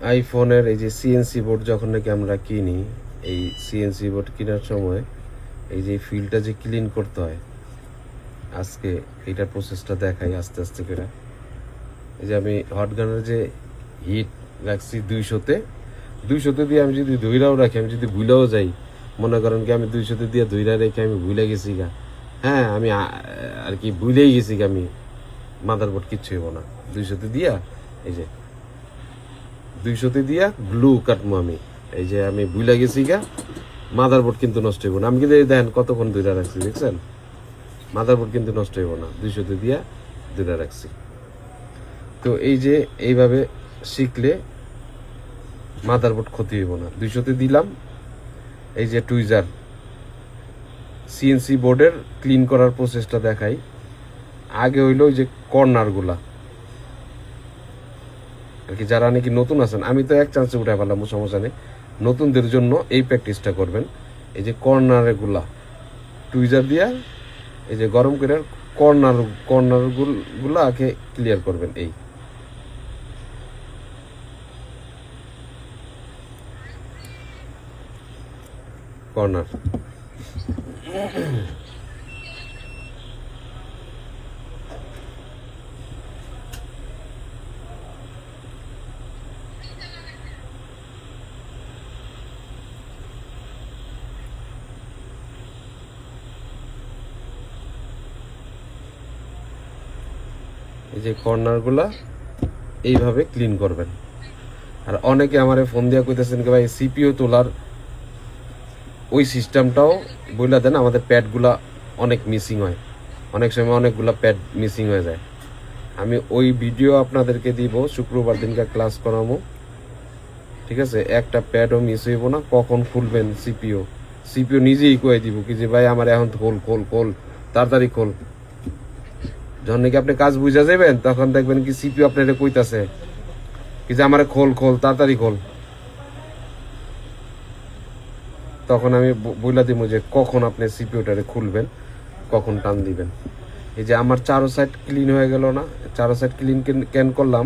আইফোনের এই যে সিএনসি বোর্ড যখন নাকি আমরা কিনি, এই সিএনসি বোর্ড কেনার সময় এই যে ফিল্ডটা যে ক্লিন করতে হয়, আজকে এইটার প্রসেসটা দেখাই আস্তে আস্তে করে। এই যে আমি হটগানের যে হিট রাখছি 200-তে দিয়ে আমি যদি ধুইরাও রাখি, আমি যদি ভুলেও যাই, মনে করেন কি আমি 200-তে দিয়ে ধুইরা রেখে আমি ভুলে গেছি গা, হ্যাঁ আমি আর কি ভুলেই গেছি গা, আমি মাদারবোর্ড কিচ্ছু হইব না। 200-তে দিয়া এই যে 200-তে দিয়া গ্লু কাটবো আমি, এই যে আমি ভুলে গেছি গা, মাদারবোর্ড কিন্তু নষ্ট হইব না। আমি কিন্তু এই দেখেন কতক্ষণ ধুইরা রাখছি, দেখছেন? মাদারবোর্ড কিন্তু নষ্ট হইব না, 200-তে দিয়া ধুইরা রাখছি। তো এই যে এইভাবে শিখলে মাদারবোর্ড ক্ষতি হইব না। 200-তে দিলাম। এই যে টুইজার সিএনসি বোর্ডের ক্লিন করার প্রসেসটা দেখাই। আগে হইলো ওই যে কর্নারগুলা আর কি, যারা নাকি নতুন আছেন, আমি তো এক চান্সে উঠে পেলাম, সমস্যা নেই। নতুনদের জন্য এই প্র্যাকটিসটা করবেন। এই যে কর্নারগুলা টুইজার দিয়া এই যে গরম করে কর্নারগুলো আগে ক্লিয়ার করবেন। এই কর্নার এই যে কর্নারগুলা এইভাবে ক্লিন করবেন। আর অনেকে আমারে ফোন দিয়া কইতেছেন কি ভাই সিপিইউ তোলার ওই সিস্টেমটাও বইলা দেন, আমাদের প্যাডগুলা অনেক মিসিং হয়, অনেক সময় অনেকগুলা প্যাড মিসিং হয়ে যায়। আমি ওই ভিডিও আপনাদেরকে দিব, শুক্রবার দিনকে ক্লাস করাবো, ঠিক আছে? একটা প্যাডও মিস হইব না। কখন খুলবেন সিপিইউ নিজেই কয়ে দিব কি যে ভাই আমার এখন খোল খোল খোল, তাড়াতাড়ি খোল। যখন নাকি আপনি কাজ বুঝা যাবেন, তখন দেখবেন কি সিপিইউ আপনার কইতাছে কি যে আমার খোল খোল, তাড়াতাড়ি খোল। তখন আমি বইলা দিব যে কখন আপনি সিপিইউটারে খুলবেন, কখন টান দিবেন। এই যে আমার চারো সাইড ক্লিন হয়ে গেল না? চারো সাইড ক্লিন কেন করলাম?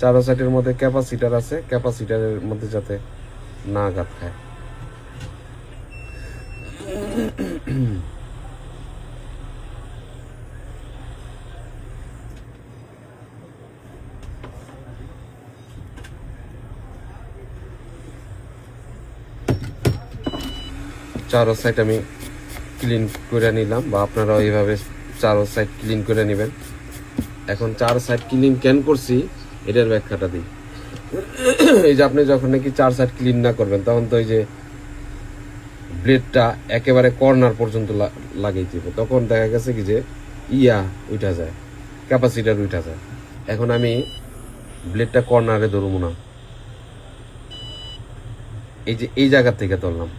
চারো সাইডের মধ্যে ক্যাপাসিটার আছে, ক্যাপাসিটারের মধ্যে যাতে না আঘাত খায়। চারো সাইড আমি ক্লিন করে নিলাম, বা আপনারাও এইভাবে চারো সাইড ক্লিন করে নেবেন। এখন চার সাইড ক্লিন কেন করছি এটার ব্যাখ্যাটা দিই। এই যে আপনি যখন নাকি চার সাইড ক্লিন না করবেন, তখন তো এই যে ব্লেডটা একেবারে কর্নার পর্যন্ত লাগাই দিব, তখন দেখা গেছে কি যে উঠা যায়, ক্যাপাসিটার উঠা যায়। এখন আমি ব্লেডটা কর্নারে ধরবো না, এই যে এই জায়গা থেকে ধরলাম,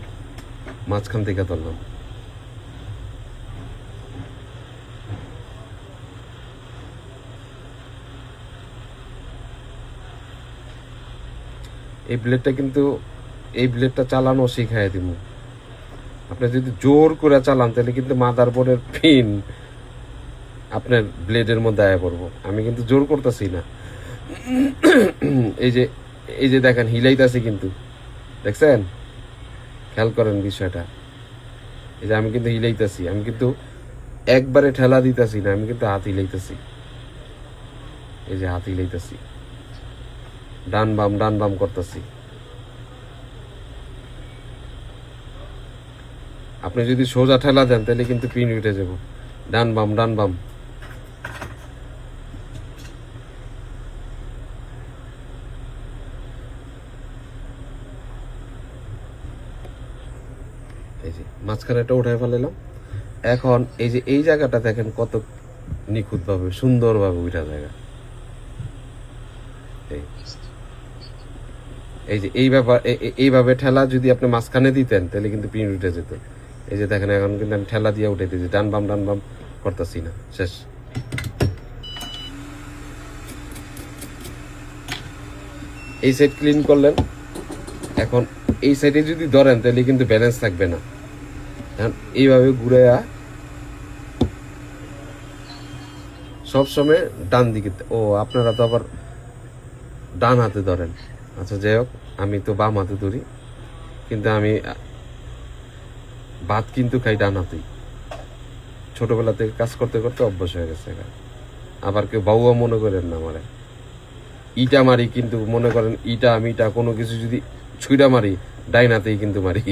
মাঝখান থেকে ধরলাম। এই ব্লেডটা চালানো শিখাই দিব। আপনি যদি জোর করে চালান তাহলে কিন্তু মাদারবোর্ডের পিন আপনার ব্লেডের মধ্যে আয়া পড়বো। আমি কিন্তু জোর করতেছি না। এই যে দেখেন হিলাইতেছি, কিন্তু দেখছেন? খেয়াল করেন বিষয়টা। এই যে আমি কিন্তু হিলাইতেছি, আমি কিন্তু একবারে ঠেলা দিতেছি না, আমি কিন্তু হাত হিলাইতেছি। এই যে হাত হিলাইতেছি, ডান বাম করতেছি। আপনি যদি সোজা ঠেলা দেন তাহলে কিন্তু পিন উঠে যাব। ডান বাম। এই যে মাঝখানেটা উঠাই ফেলাম। এখন এই যে এই জায়গাটা দেখেন কত নিখুঁত ভাবে সুন্দর ভাবে উঠা জায়গা। এই যে এইভাবে ঠেলা যদি আপনি মাঝখানে দিতেন তাহলে কিন্তু পিন উঠে যেত। এই যে দেখেন এখন কিন্তু আমি ঠেলা দিয়ে উঠে দিয়েছি, ডান বাম করতেছি না, শেষ। এই সাইড ক্লিন করলেন। এখন এই সাইডে যদি ধরেন তাহলে কিন্তু ব্যালেন্স থাকবে না। এখন এইভাবে ঘুরাইয়া সবসময় ডান দিকে, আপনারা তো আবার ডান হাতে ধরেন, আচ্ছা যাই হোক, আমি তো বাম হাতে ধরি, কিন্তু আমি ভাত কিন্তু খাই ডান হাতেই। ছোটবেলা থেকে কাজ করতে করতে অভ্যাস হয়ে গেছে। আবার কেউ বাবুয়া মনে করেন না আমারে। ইটা মারি কিন্তু মনে করেন আমি কোনো কিছু যদি ছুঁড়া মারি ডাইন হাতেই কিন্তু মারি।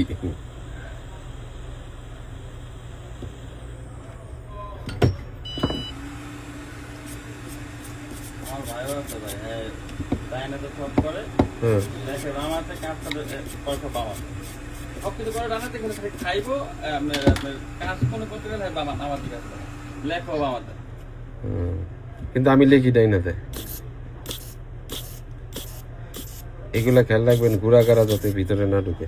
কিন্তু আমি লেখি ডাইন হাতে। এগুলা খেয়াল রাখবেন ঘোরা কারা যাতে ভিতরে না ঢুকে।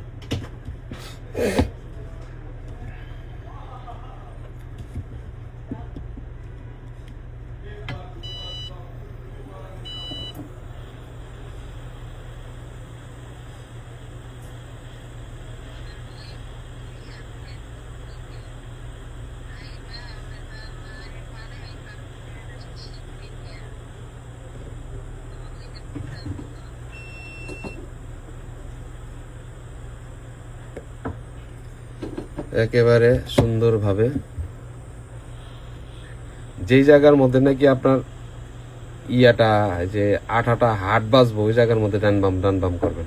একেবারে সুন্দরভাবে যেই জায়গার মধ্যে নাকি আপনার ইয়াটা যে আঠাটা হাট বাজবো ওই জায়গার মধ্যে ডান বাম করবেন,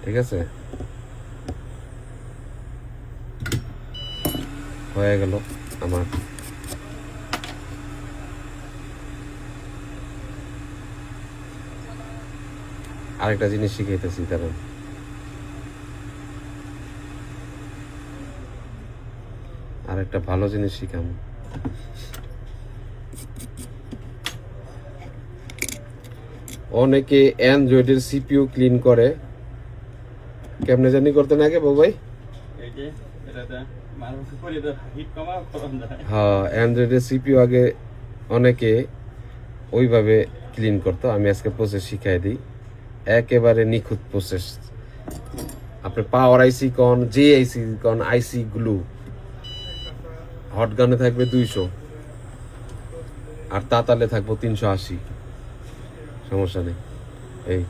ঠিক আছে? হয়ে গেল আমার। আরেকটা জিনিস শিখাইতেছি, কারণ আরেকটা ভালো জিনিস শিখাম। অনেকে অ্যান্ড্রয়েডের সিপিইউ ক্লিন করে, কেমনে জানি করতে না আগে বাবু ভাই? হ্যাঁ, অ্যান্ড্রয়েডের সিপিইউ আগে অনেকে ওইভাবে ক্লিন করতো। আমি আজকে প্রসেস শিখাই দিই, একেবারে নিখুঁত প্রসেস। আপনি পাওয়ার আইসি কন, যে আইসি কন, আইসি গ্লু হট গানে থাকবে 200 আর তাতালে থাকবো 380, সমস্যা নেই। এই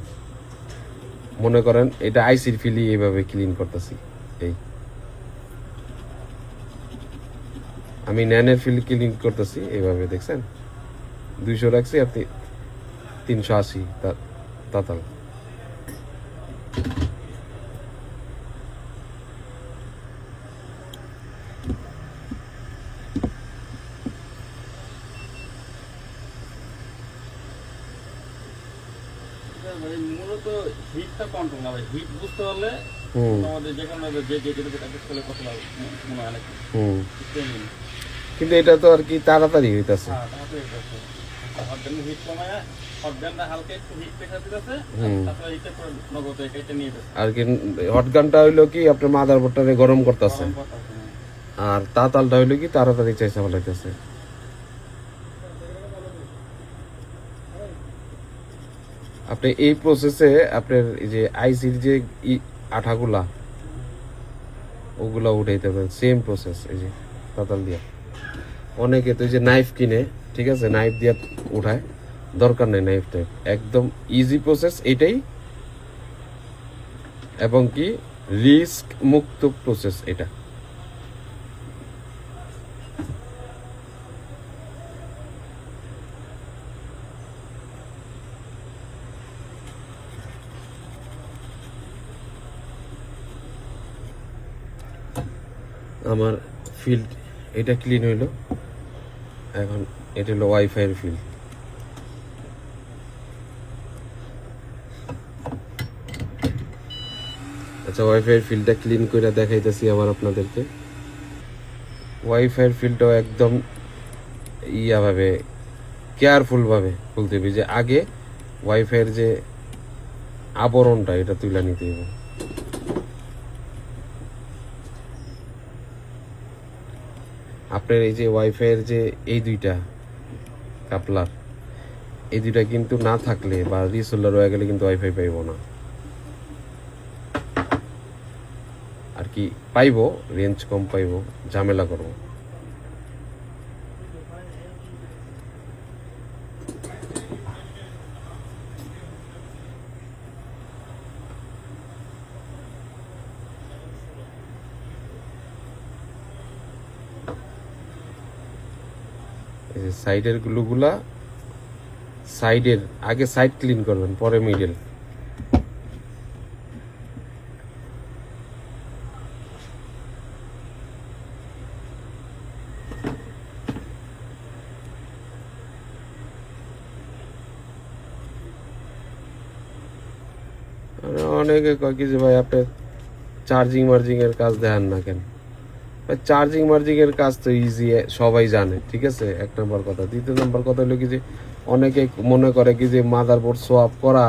মনে করেন এটা আইসির ফিলি এইভাবে ক্লিন করতেছি। এই আমি ন্যানের ফিল ক্লিন করতেছি এইভাবে, দেখছেন? 200 রাখছি আর 380 তাতাল। মূলত হিটটা কন্ট্রোল না, হিট বুঝতে পারলে আমাদের যে কোনো যে প্র্যাকটিস করলে কত লাভ মনে হয় নাকি। কিন্তু এটা তো আর কি তাড়াতাড়ি হইতাছে। হিট কমায় হটগানটা হালকা একটু হিট প্রেসার দিতেছে, তারপরে হিটটা পুরো নগদ এটা নিয়ে যাচ্ছে। আর কি হটগানটা হইলো কি আপনার মাদারবোর্ডটারে গরম করতেছে, আর তাতালটা হইলো কি তাড়াতাড়ি চাইছে ফেলাইতেছে। আপনি এই প্রসেসে আপনার এই যে আইসির যে আঠাগুলা ওগুলা উঠাইতে পারেন, সেম প্রসেস। এই যে তাতাল দিয়া অনেকে তো এই যে নাইফ কিনে, ঠিক আছে, নাইফ দিয়া উঠায়, দরকার নেই নাইফ টাইপ, একদম ইজি প্রসেস এটাই, এবং কি রিস্ক মুক্ত প্রসেস এটা। আমার ফিল্ড এটা ক্লিন হইলো, এখন এটা হলো ওয়াইফাইয়ের ফিল্ড। আচ্ছা, ওয়াইফাইয়ের ফিল্ডটা ক্লিন করে দেখাইতেছি আবার আপনাদেরকে। ওয়াইফাইয়ের ফিল্ডটাও একদম ইয়াভাবে কেয়ারফুলভাবে খুলতে হবে, যে আগে ওয়াইফাইয়ের যে আবরণটা এটা তুলে নিতে হবে। আপনার এই যে ওয়াইফাইয়ের যে এই দুইটা কাপলার, এই দুইটা কিন্তু না থাকলে বা রিসোলার হয়ে গেলে কিন্তু ওয়াইফাই পাইব না। আর কি পাইব, রেঞ্জ কম পাইব, ঝামেলা করব। যে সাইডের গ্লুগুলা সাইডের আগে সাইড ক্লিন করবেন, পরে মিডল। অনেকে কয় কি যে ভাই আপনি চার্জিং মার্জিং এর কাজ দেখান না কেন? চার্জিং মার্জিং এর কাজ তো ইজি, সবাই জানে, ঠিক আছে, এক নম্বর কথা। দ্বিতীয় নম্বর কথা হলো কি যে অনেকে মনে করে কি যে মাদারবোর্ড সোয়াপ করা,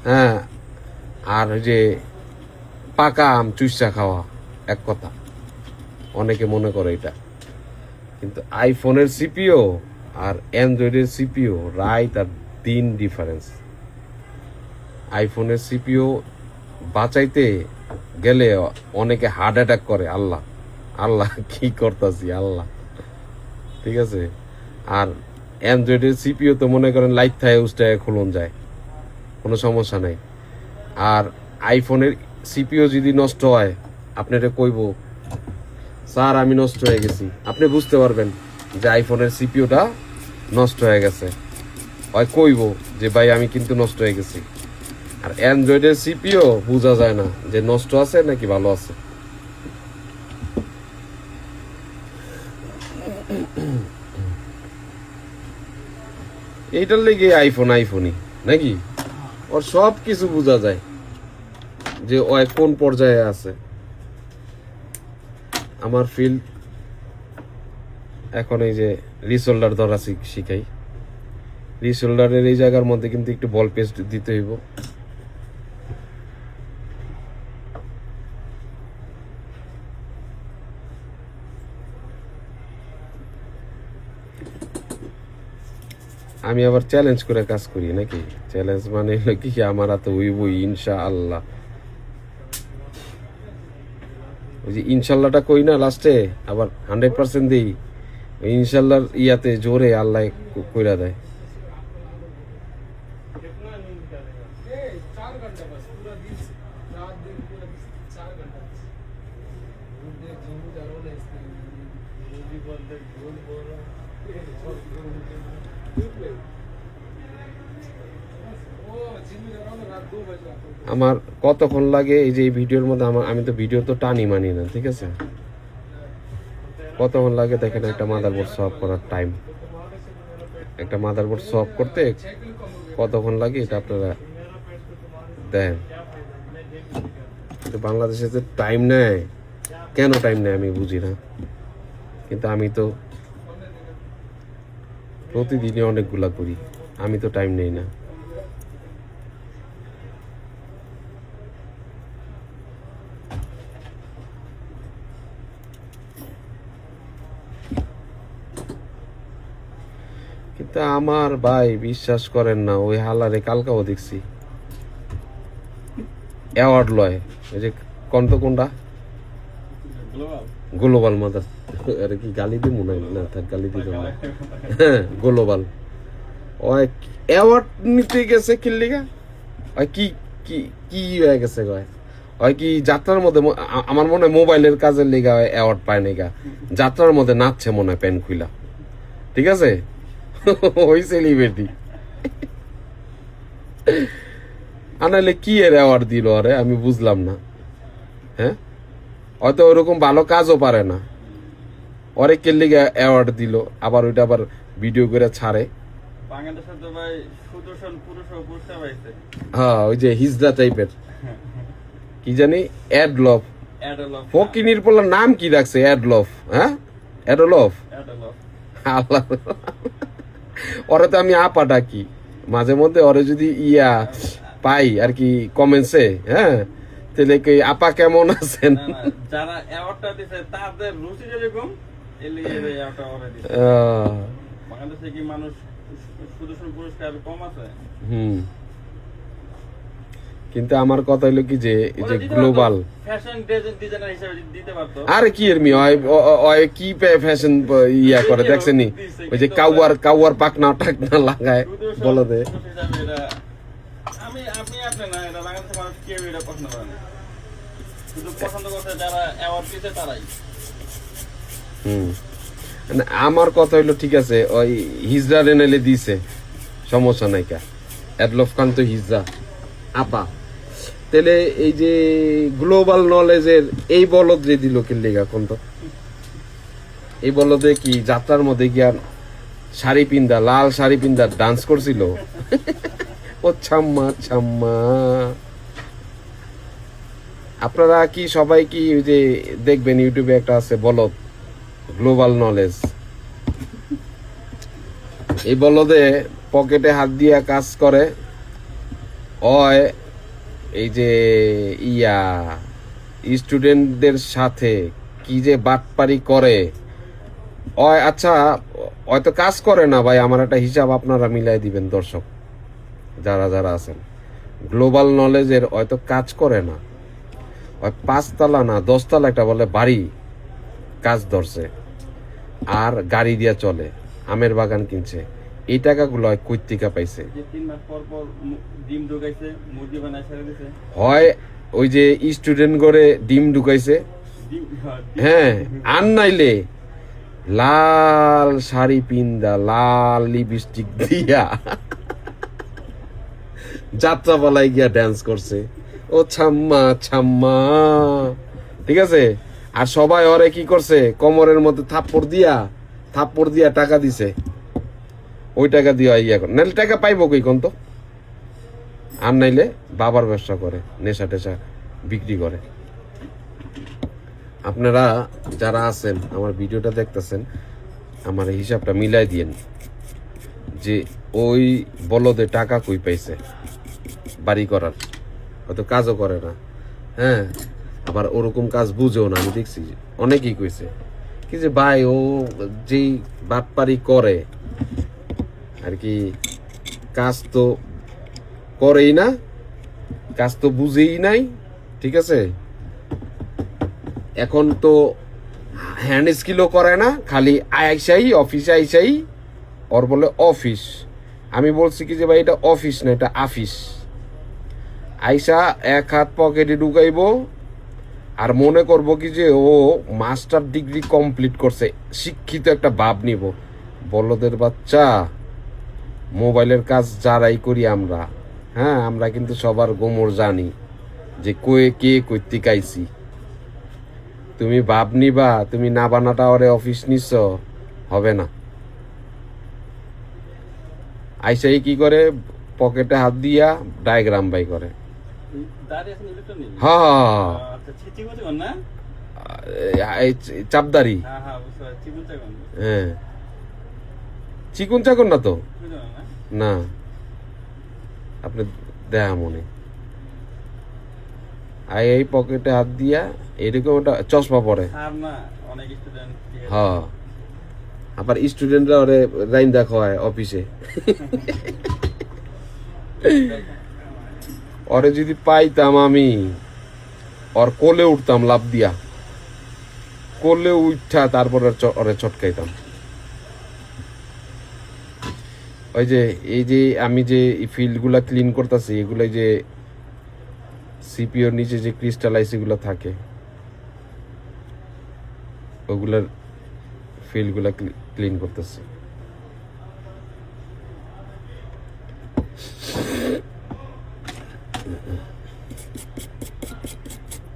হ্যাঁ, আর ওই যে পাকা আম চুইসা খাওয়া এক কথা, অনেকে মনে করে এটা। কিন্তু আইফোনের সিপিও আর অ্যান্ড্রয়েডের সিপিও রাত আর দিন ডিফারেন্স। আইফোনের সিপিও বাঁচাইতে গেলে অনেকে হার্ট অ্যাটাক করে, আল্লাহ আল্লাহ কি করতেছি আল্লাহ, ঠিক আছে। আর অ্যান্ড্রয়েডের সিপিও তো মনে করেন লাইট থাকে উস্টায় খুলন যায়, কোনো সমস্যা নাই। আর আইফোনের সিপিও যদি নষ্ট হয়, আপনারা কইব স্যার আমি নষ্ট হয়ে গেছি, আপনি বুঝতে পারবেন যে আইফোনের সিপিওটা নষ্ট হয়ে গেছে, হয় কইব যে ভাই আমি কিন্তু নষ্ট হয়ে গেছি। আর অ্যান্ড্রয়েডের সিপিও বোঝা যায় না যে নষ্ট আছে নাকি ভালো আছে। এইটার লেগে আইফোনই নাকি, ওর সব কিছু বোঝা যায় যে ও কোন পর্যায়ে আছে। আমার ফিল্ড এখন এই যে রিসোল্ডার ধরা শিখাই, রিসোল্ডারের এই জায়গার মধ্যে কিন্তু একটু বল পেস্ট দিতে হইব। আমি আবার চ্যালেঞ্জ করে কাজ করি নাকি, চ্যালেঞ্জ মানে হলো কি আমার হাতে হইবই ইনশাআল্লাহ। ওই যে ইনশাল্লাহটা কই না লাস্টে, আবার 100% দিই, ওই ইনশাল্লাহর ইয়াতে জোরে আল্লাহ কইরা দেয়। আমার কতক্ষণ লাগে এই যে এই ভিডিওর মধ্যে, আমি তো ভিডিও তো টানি মানি না, ঠিক আছে। কতক্ষণ লাগে দেখেন একটা মাদারবোর্ড সলভ করার টাইম, একটা মাদারবোর্ড সলভ করতে কতক্ষণ লাগে এটা আপনারা দেন। কিন্তু বাংলাদেশে যে টাইম নেয়, কেন টাইম নেয় আমি বুঝি না। কিন্তু আমি তো প্রতিদিনই অনেকগুলা করি, আমি তো টাইম নেই না। কিন্তু আমার ভাই বিশ্বাস করেন না, ওই হালারে কালকাও দেখছি অ্যাওয়ার্ড লয়, ওই যে কন্ত কোনটা গ্লোবাল মাদার, আরে কি গালি দিব না থাক, গালি দিব না, হ্যাঁ গ্লোবাল। ওই অ্যাওয়ার্ড নিতে গেছে কিল্লিগা, ওই কি কি কি হয়ে গেছে গয়, ওই কি যাত্রার মধ্যে, আমার মনে হয় মোবাইলের কাজের লিগা অ্যাওয়ার্ড পায় নাই গা, যাত্রার মধ্যে নাচছে মনে হয় প্যান খুইলা, ঠিক আছে। ওই সেলিব্রিটি আনালে কি এর অ্যাওয়ার্ড দিল আরে, আমি বুঝলাম না। হ্যাঁ, হয়তো ওরকম ভালো কাজও পারে না, অনেক লিগে অ্যাওয়ার্ড দিল, আবার ওইটা আবার ভিডিও করে ছাড়ে। হ্যাঁ, ওই যে হিজড়া টাইপের কি জানি অ্যাডলফ, ফকিনির পোলার নাম কি রাখছে অ্যাডলফ, হ্যাঁ অ্যাডলফ, আল্লাহ। ওরে তো আমি আপা ডাকি মাঝে মধ্যে, ওরে যদি ইয়া পাই আর কি কমেন্টসে, হ্যাঁ, তাহলে কি আপা কেমন আছেন, যারা অ্যাওয়ার্ডটা দিছে তাদের রুচি যেরকম এলি এই অ্যাওয়ার্ডটা ওরে দিছে। বাংলাদেশে কি মানুষ সুদর্শন পুরস্কার কম আছে? কিন্তু আমার কথা হলো কি যে এই যে গ্লোবাল ফ্যাশন ডিজাইনার হিসেবে দিতে পারতো। আরে কি এর মি ওই কি ফ্যাশন ইয়া করে দেখছেনি, ওই যে কাউয়ার পাকনা টাকনা লাগায় বলে দে। আমি আপনি না, এটা বাংলাদেশের মানুষ কেউ এটা পছন্দ করে না, শুধু পছন্দ করতে যারা অ্যাওয়ার্ড দিতে তারাই। না, আমার কথা হইলো ঠিক আছে, ওই হিজড়া রেনেলে দিছে, সমস্যা নাই কা। এডলফ খান তো হিজড়া আপা। তাহলে এই যে গ্লোবাল নলেজের এই বলদ যে দিল কে লেগা কোন তো, এই বলদে কি যাত্রার মধ্যে গিয়া শাড়ি পিন্দা, লাল শাড়ি পিন্দা ডান্স করছিল? ও ছাম্মা ছাম্মা। আপনারা কি সবাই কি ওই যে দেখবেন ইউটিউবে একটা আছে বলদ গ্লোবাল নলেজ, এই বলদে পকেটে হাত দিয়া কাজ করে। ওই এই যে ইয়া স্টুডেন্টদের সাথে কি যে বাটপারি করে। ওই আচ্ছা, হয়তো কাজ করে না ভাই, আমার একটা হিসাব আপনারা মিলাই দিবেন দর্শক যারা যারা আছেন। গ্লোবাল নলেজের হয়তো কাজ করে না, ওই 5 তলা না 10 তলা একটা বলে বাড়ি কাজ ধরছে, আর গাড়ি দিয়া চলে, আমের বাগান কিনছে। এই টাকাগুলো হয় কই থেকে পাইছে? যে 3 মাস পর পর ডিম ঢুকাইছে, মুরগি বানায় ছেড়ে দিছে। হয় ওই যে স্টুডেন্ট করে ডিম ঢুকাইছে, হ্যাঁ, আর নাইলে লাল শাড়ি পিন্দা লাল লিপস্টিক দিয়া যাত্রা পালায় গিয়া ড্যান্স করছে। ও ছাম্মা ছাম্মা, ঠিক আছে। আর সবাই ওরে কি করছে, কোমরের মধ্যে থাপ্পড় দিয়া টাকা দিছে। ওই টাকা দিয়ে ইয়া করে, নাইলে টাকা পাইবো কই কোন তো? আর নাইলে বাবার ব্যবসা করে, নেশা টেশা বিক্রি করে। আপনারা যারা আছেন আমার ভিডিওটা দেখতেছেন, আমার হিসাবটা মিলাই দিয়েন যে ওই বলদে টাকা কই পাইছে বাড়ি করার। হয়তো কাজও করে না, হ্যাঁ, আবার ওরকম কাজ বুঝেও না। আমি দেখছি অনেকেই কইছে কি যে ভাই ও যেই বাটপারি করে আর কি, কাজ তো করেই না, কাজ তো বুঝেই নাই, ঠিক আছে। এখন তো হ্যান্ড স্কিলও করে না, খালি আইসাই অফিসে আইসাই ওর বলে অফিস। আমি বলছি কি যে ভাই এটা অফিস না, এটা আফিস। আইসা এক হাত পকেটে ঢুকাইবো আর মনে করব কি যে ও মাস্টার ডিগ্রি কমপ্লিট করছে, শিক্ষিত একটা ভাব নিব। বলদের বাচ্চা, মোবাইলের কাজ যারাই করি আমরা, হ্যাঁ, আমরা কিন্তু সবার গোমর জানি যে কয়ে কে কইতে কাইছি। তুমি ভাব নিবা, তুমি না বানাটা ওরে অফিস নিছ, হবে না। আইসাই কি করে, পকেটে হাত দিয়া ডায়াগ্রাম বাই করে। হ্যাঁ, চাপদারি, হ্যাঁ, চিকুন চাকুন না তো, না আপনি দেখা মনে। এই পকেটে হাত দিয়া এরকম একটা চশমা পরে, হ্যাঁ। আবার স্টুডেন্টরা ওরে রাইন দেখা হয় অফিসে। ওরে যদি পাইতাম আমি, ওর কোলে উঠতাম লাভ দিয়া, কোলে উঠা তারপরে ওরে চটকাইতাম। ওই যে এই যে আমি যে ফিল্ড গুলা ক্লিন করতেছি, এগুলো যে সিপিওর নিচে যে ক্রিস্টালাইজ এগুলো থাকে, ওগুলার ফিল্ড গুলা ক্লিন করতেছি।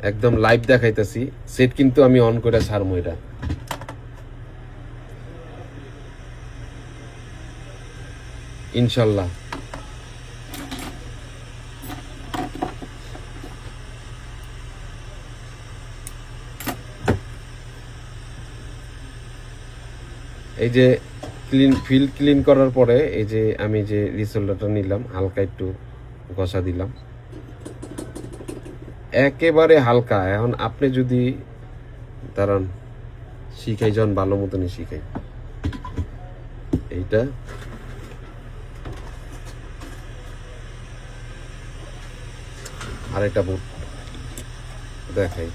একদম লাইভ দেখাইতেছি, সেট কিন্তু আমি অন করে ছাড়বো এটা। ইনশাল্লাহ। এই যে ফিল্ড ক্লিন করার পরে এই যে আমি যে রিসোল্ডারটা নিলাম, হালকা একটু ঘষা দিলাম, একেবারে হালকা। এখন আপনি যদি দাঁড়ান, শিখাই যখন ভালো মতনই শিখাই। এইটা আরেকটা বুট দেখাই,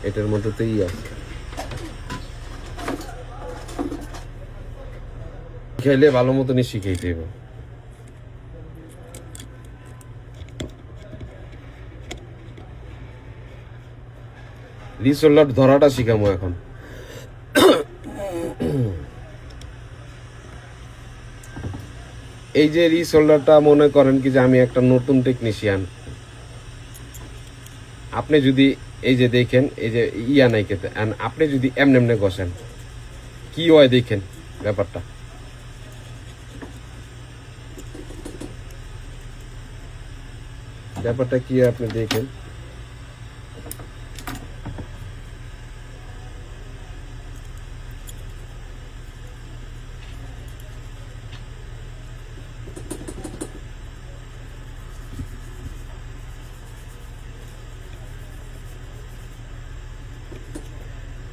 এটার মধ্যে তো আছে, শিখাইলে ভালো মতনই শিখাইতে হবে। রিসোল্ডার ধরাটা শিখামো এখন। এই যে রিসোল্ডারটা মনে করেন কি যে আমি একটা নতুন টেকনিশিয়ান, আপনি যদি এই যে দেখেন এই যে ইয়া নাই খেতে, আপনি যদি এমনি এমনি ঘষেন কি হয় দেখেন ব্যাপারটা। ব্যাপারটা কি হয় আপনি দেখেন।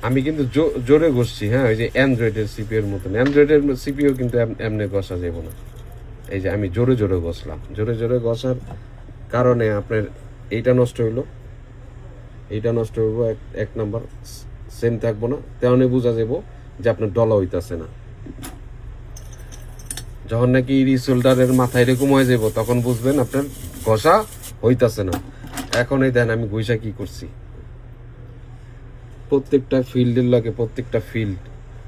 আমি কিন্তু জোরে ঘষছি, হ্যাঁ, ওই যে অ্যান্ড্রয়েডের সিপিওর মতন। অ্যান্ড্রয়েডের সিপিও কিন্তু এমনি ঘষা যাবে না। এই যে আমি জোরে জোরে ঘষলাম, জোরে জোরে ঘষার কারণে আপনার এইটা নষ্ট হইলো, এইটা নষ্ট হইব, এক নাম্বার সেম থাকবো না, তেমনি বোঝা যাবো যে আপনার ডলা হইতাছে না। যখন নাকি রিসোল্ডারের মাথায় এরকম হয়ে যাবো তখন বুঝবেন আপনার ঘষা হইতাছে না। এখন এই দেন আমি ঘষা কি করছি, প্রত্যেকটা ফিল্ডের লাগে, প্রত্যেকটা ফিল্ড,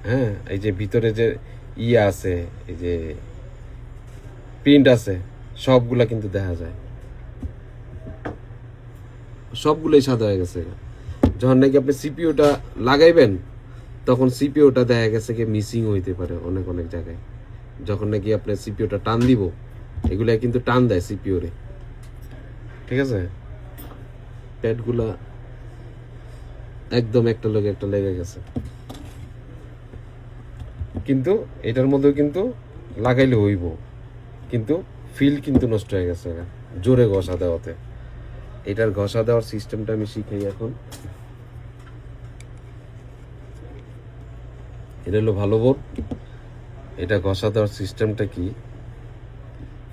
হ্যাঁ, এই যে ভিতরে যে ইয়া আছে, এই যে প্রিন্ট আছে, সবগুলা কিন্তু দেখা যায়, সবগুলোই সাদা হয়ে গেছে। যখন নাকি আপনি সিপিওটা লাগাইবেন তখন সিপিওটা দেখা গেছে কি মিসিং হইতে পারে অনেক অনেক জায়গায়। যখন নাকি আপনি সিপিওটা টান দিব, এগুলা কিন্তু টান দেয় সিপিওরে, ঠিক আছে। প্যাডগুলা একদম একটা লোক একটা লেগে গেছে, কিন্তু এটার মধ্যেও কিন্তু লাগাইলে হইব, কিন্তু ফিল কিন্তু নষ্ট হয়ে গেছে জোরে ঘষা দেওয়াতে। এটার ঘষা দেওয়ার সিস্টেমটা আমি শিখাই এখন। এটা হলো ভালো বোর্ড। এটা ঘষা দেওয়ার সিস্টেমটা কি,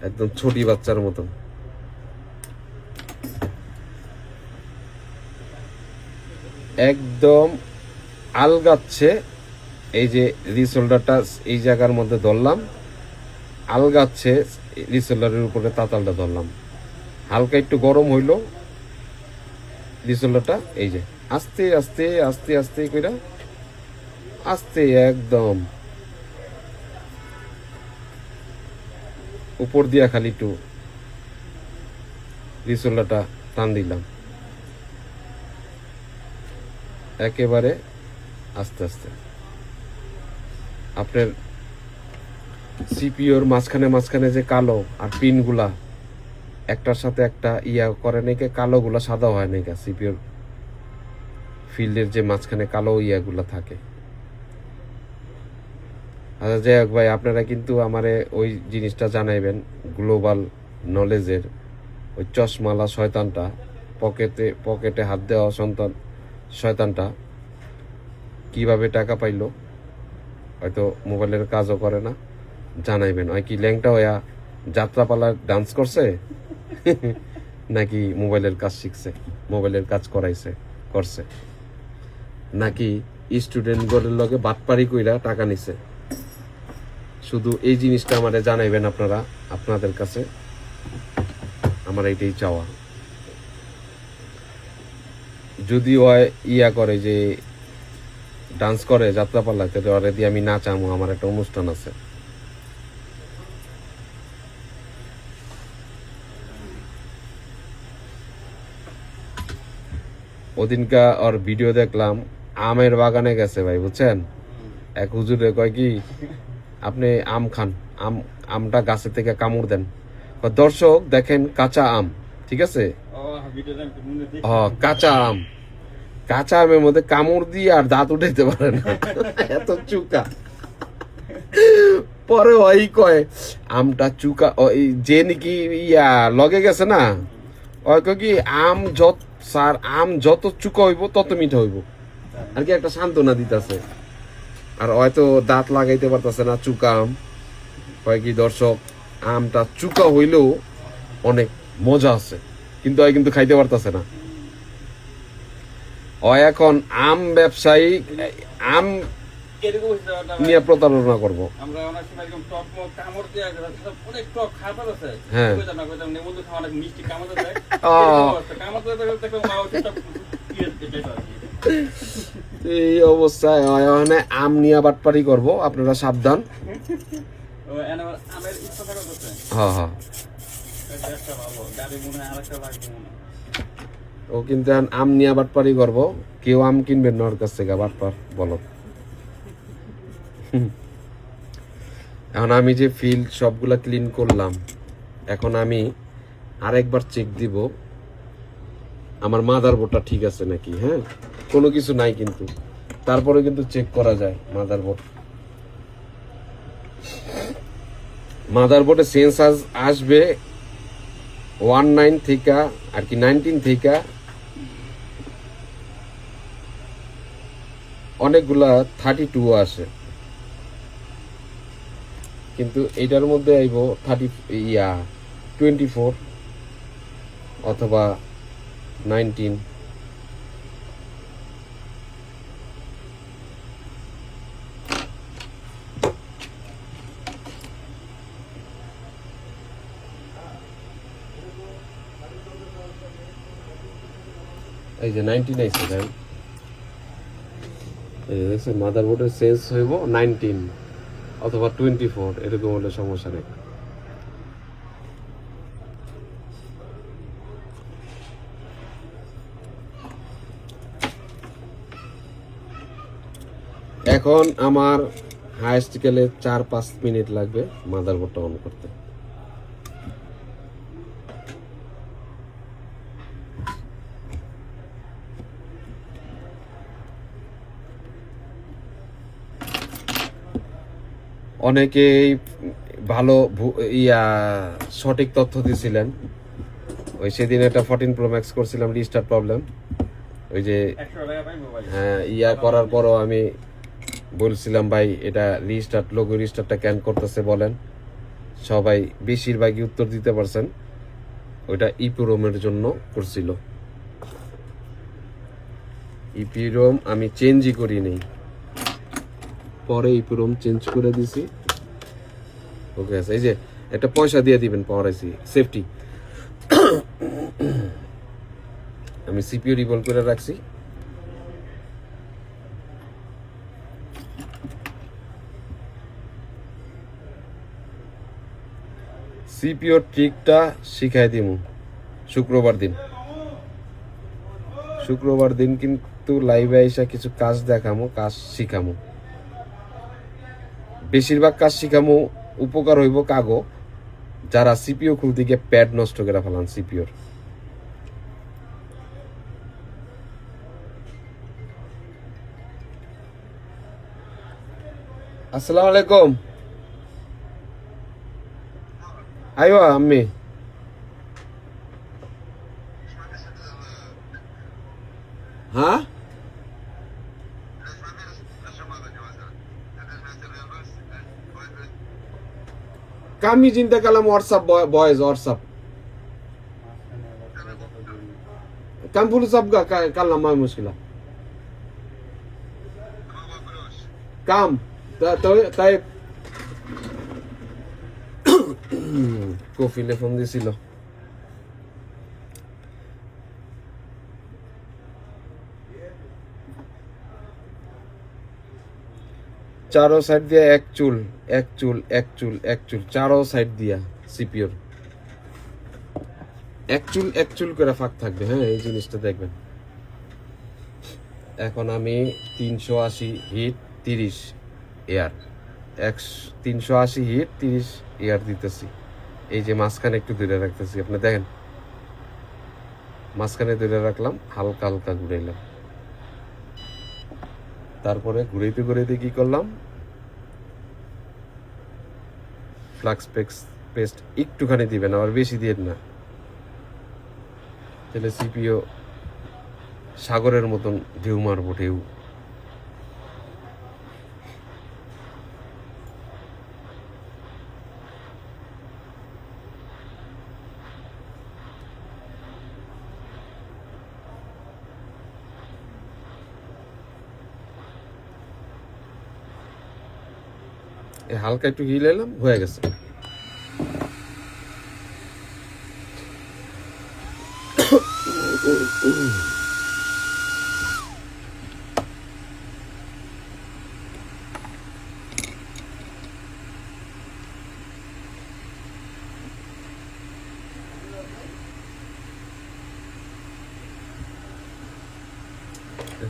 একদম ছোটি বাচ্চার মতন। একদম আলগাচ্ছে, এই যে রিসোল্ডারটা এই জায়গার মধ্যে ধরলাম, আলগাচ্ছে, রিসোল্ডারের উপরে তাতালটা ধরলাম, হালকা একটু গরম হইলো রিসোল্ডারটা, এই যে আস্তে আস্তে আস্তে আস্তে কইরা আস্তে একদম উপর দিয়া খালি একটু রিসোল্ডারটা টান দিলাম, একেবারে আস্তে আস্তে। আপনার সিপিওর মাঝখানে মাঝখানে যে কালো আর পিনগুলা একটার সাথে একটা ইয়া করে নাকি, কালো গুলা সাদা হয় নাকি সিপিওর ফিল্ডের যে মাঝখানে কালো ইয়াগুলা থাকে। আচ্ছা যাই হোক ভাই, আপনারা কিন্তু আমারে ওই জিনিসটা জানাইবেন, গ্লোবাল নলেজের ওই চশমালা শয়তানটা, পকেটে হাত দেওয়া শয়তানটা কিভাবে টাকা পাইলো, হয়তো মোবাইলের কাজও করে না, জানাইবেন। হয় কি ল্যাংটা হইয়া যাত্রাপালার ডান্স করছে নাকি মোবাইলের কাজ শিখছে, মোবাইলের কাজ করছে, নাকি স্টুডেন্ট গুলোর লগে বাটপারি কইরা টাকা নিছে। শুধু এই জিনিসটা আমারে জানাইবেন আপনারা, আপনাদের কাছে আমার এইটাই চাওয়া। যদি হয় ইয়া করে যে ডান্স করে যাত্রাপালা, তাহলে ওরে দিয়ে আমি নাচামো, আমার একটা অনুষ্ঠান আছে। ওদিনকা ওর ভিডিও দেখলাম, আমের বাগানে গেছে ভাই, বুঝছেন। এক হুজুরে কয় কি, আপনি আম খান, আমটা গাছে থেকে কামড় দেন। দর্শক দেখেন কাঁচা আম, ঠিক আছে, কাঁচা আমের মধ্যে কামড় দিয়ে আর দাঁত উঠাইতে পারে না, এত চুকা। পরে ওই কয় আমটা চুকা, যে নাকি ইয়া লগে গেছে না, ওই কয় কি আম যত চুকা হইব তত মিঠা হইব, আর কি একটা সান্ত্বনা দিতেছে। আর হয়তো দাঁত লাগাইতে পারতেছে না, চুকা আম। কয় কি দর্শক, আমটা চুকা হইলেও অনেক মজা আছে, কিন্তু ওই কিন্তু খাইতে পারতেছে না। ও এখন আম ব্যবসায়ী, আম নিয়ে প্রতারণা করবো। হ্যাঁ, এই অবস্থায় মানে আম নিয়ে বাটপারি করব, আপনারা সাবধান। ও এনাবার আমের ইচ্ছা থাকা করতে হ্যাঁ হ্যাঁ, একটা ভালো গাড়ি মনে হয় আরেকটা লাগবে মনে হয়। ও কিন্তু এখন আম নিয়ে বাটপারি করব, কেউ আম কিনবেন না ওর কাছ থেকে, বাটপার বলো। এখন আমি যে ফিল্ড সবগুলা ক্লিন করলাম, এখন আমি আরেকবার চেক দিব আমার মাদারবোর্ডটা ঠিক আছে নাকি। হ্যাঁ, কোনো কিছু নাই কিন্তু, তারপরে কিন্তু চেক করা যায় মাদারবোর্ড। মাদারবোর্ডে সেন্স আসবে 19 থেকে আর কি 19 থেকে অনেকগুলা 32 আসে, কিন্তু এটার মধ্যে আইব 24 অথবা 19। এই যে 19 আইছে, দেখেন এই যে দেখছেন মাদারবোর্ডের সেন্স হইব 19 অথবা 24, এরকম হলে সমস্যা নেই। এখন আমার হাইস্ট গেলে 4-5 মিনিট লাগবে মাদারবোর্ডটা অন করতে। অনেকেই ভালো সঠিক তথ্য দিয়েছিলেন। ওই সেদিন একটা 14 Pro Max করছিলাম, রিস্টার্ট প্রবলেম, ওই যে 100 টাকা পাইবো ভাই। হ্যাঁ করার পরও আমি বলছিলাম ভাই এটা রিস্টার্ট, লোগো রিস্টার্টটা কেন করতেছে বলেন। সবাই বেশিরভাগই উত্তর দিতে পারছেন ওইটা ইপিরোমের জন্য করছিল। ইপিরোম আমি চেঞ্জই করি নেই, পরে ইপিরোম চেঞ্জ করে দিছি। ওকে আছে, এই যে একটা পয়সা দিয়ে দিবেন পাওয়ার আইসি সেফটি। আমি সিপিইউ রিভল করে রাখছি। সিপিইউ ট্রিকটা শিখাই দিমু শুক্রবার দিন কিন্তু লাইভে আইসা কিছু কাজ দেখামু, কাজ শিখামু। বেশিরভাগ কাজ শিখামু উপকার হইব কাগো যারা সিপিইউ খুলতে গিয়ে প্যাড নষ্ট করে ফেলান সিপিইউর। আসসালামু আলাইকুম। আইও আম্মি, হ্যাঁ kami cinta kalam WhatsApp boys WhatsApp kan full sab ga kalam mai mushkila kam তাই কফিলে ফোন দিছিল। চারো সাইড দিয়ে এক চুল চারো সাইড দিয়া সিপিইউর এক চুল করে ফাঁক থাকবে। হ্যাঁ, এই জিনিসটা দেখবেন। এখন আমি 380 হিট 30 এয়ার 380 হিট 30 এয়ার দিতেছি। এই যে মাঝখানে একটু দূরে রাখতেছি, আপনি দেখেন মাঝখানে দূরে রাখলাম, হালকা হালকা ঘুরাইলাম, তারপরে ঘুরাইতে কি করলাম, ফ্লাক্স পেস্ট একটুখানি দিবেন, আবার বেশি দিয়ে না, তাহলে সিপিইউ সাগরের মতন ঢেউ মারবো, ঢেউ। হালকা একটু হিলাইলাম, হয়ে গেছে।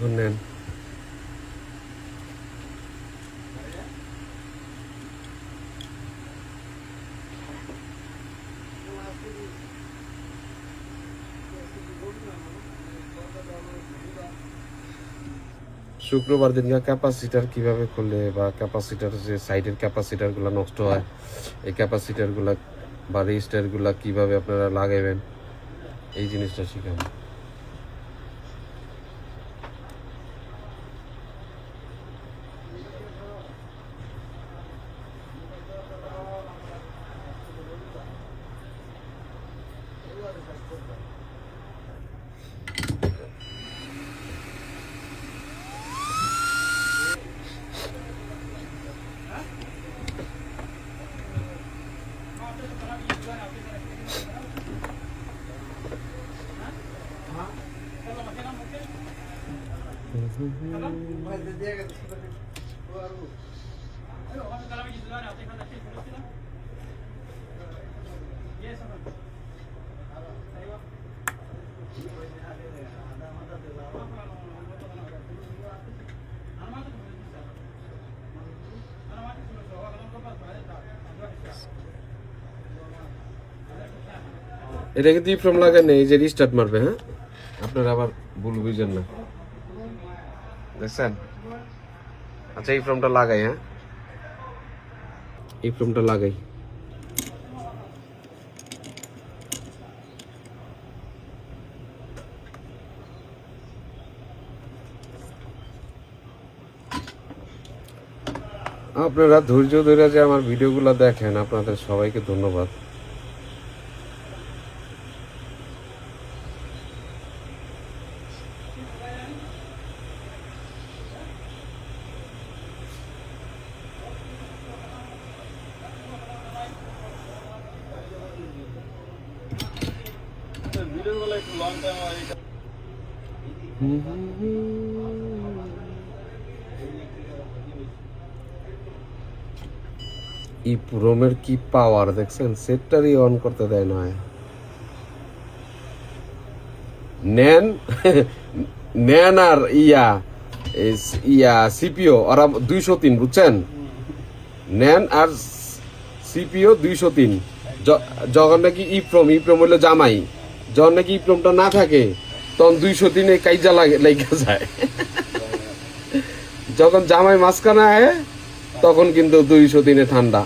এখন নেন। শুক্রবার দিনকে ক্যাপাসিটার কিভাবে খুলে বা ক্যাপাসিটার যে সাইডের ক্যাপাসিটারগুলো নষ্ট হয় এই ক্যাপাসিটারগুলো বা রেজিস্টারগুলো কিভাবে আপনারা লাগাইবেন এই জিনিসটা শিখাবো। এটা কিন্তু ইফ্রম লাগাই নেই, এই যে রিস্টার্ট মারবে। হ্যাঁ, আপনারা আবার ভুল বুঝেন না, দেখছেন? আচ্ছা, ইফ্রমটা লাগাই। হ্যাঁ, ইফ্রমটা লাগাই। আপনারা ধৈর্য ধরে যে আমার ভিডিওগুলো দেখেন, আপনাদের সবাইকে ধন্যবাদ। ভিডিওগুলো একটু লং টাইম হয়। ইপ্রোমের কি পাওয়ার দেখছেন? সেটটারই অন করতে দেয় না। নেন নেন আর ইয়া সিপিও ওরা 203, বুঝছেন? নেন আর সিপিও 203। যখন নাকি ইপ্রোম হলো জামাই, যখন নাকি ইপ্রোমটা না থাকে তখন 203 কাইজা লাগা যায়। যখন জামাই মাঝখানে আয় তখন কিন্তু 203 ঠান্ডা।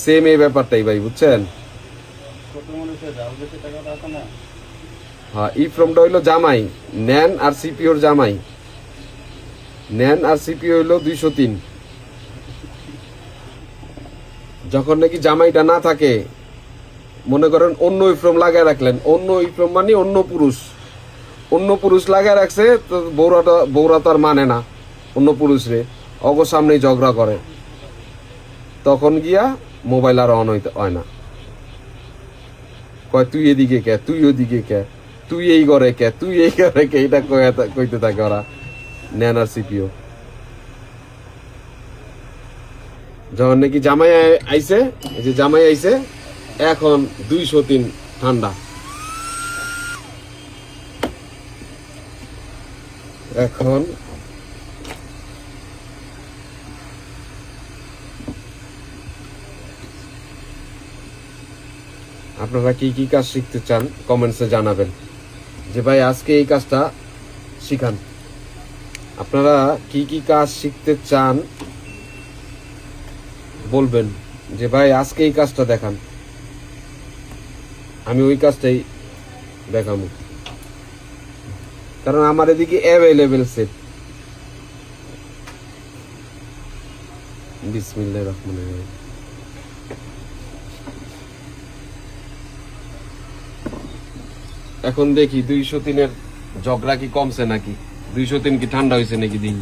সেম এই ব্যাপারটাই ভাই, বুঝছেন? হ্যাঁ, ইফ্রমটা হইলো জামাই, নেন আর সিপিওর জামাই। নেন আর সিপিও হইলো 203। যখন নাকি জামাইটা না থাকে, মনে করেন অন্য ইফ্রম লাগায় রাখলেন, অন্য ইফ্রম মানে অন্য পুরুষ লাগায় রাখছে, তো বৌরা তো আর মানে না অন্য পুরুষরে, অগ সামনেই ঝগড়া করে, তখন গিয়া মোবাইল আর অন হয় না। কয় তুই এদিকে কে, তুই ওদিকে কে, তুই এই ঘরে কে, তুই এই ঘরে কে, এটা কইতে থাকে ওরা, নেন আর সিপিও। যখন নাকি জামাই আইছে, এই যে জামাই আইছে, এখন 203 ঠান্ডা। এখন আপনারা কি কি কাজ শিখতে চান কমেন্টসে জানাবেন, যে ভাই আজকে এই কাজটা শিখান। আপনারা কি কি কাজ শিখতে চান বলবেন, যে ভাই আজকে এই কাজটা দেখান, আমি ওই কাজটাই দেখাবো। কারণ আমার এদিকে অ্যাভেলেবেল সেট। বিসমিল্লাহির রহমানির রহিম। এখন দেখি 203-এর ঝগড়া কি কমছে নাকি, 203 কি ঠান্ডা হয়েছে নাকি দিন।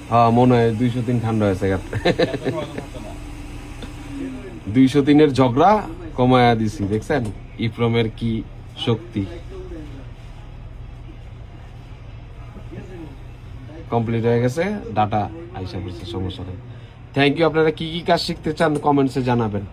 হ্যাঁ, মনে হয় 203 ঠান্ডা হয়েছে। 203-এর ঝগড়া কমায়া দিছি, দেখছেন ইফ্রমের কি শক্তি। কমপ্লিট হয়ে গেছে, ডাটা আইসা পড়ছে, সমস্যা নেই। Thank you. আপনারা কি কি কাজ শিখতে চান কমেন্টসে জানাবেন।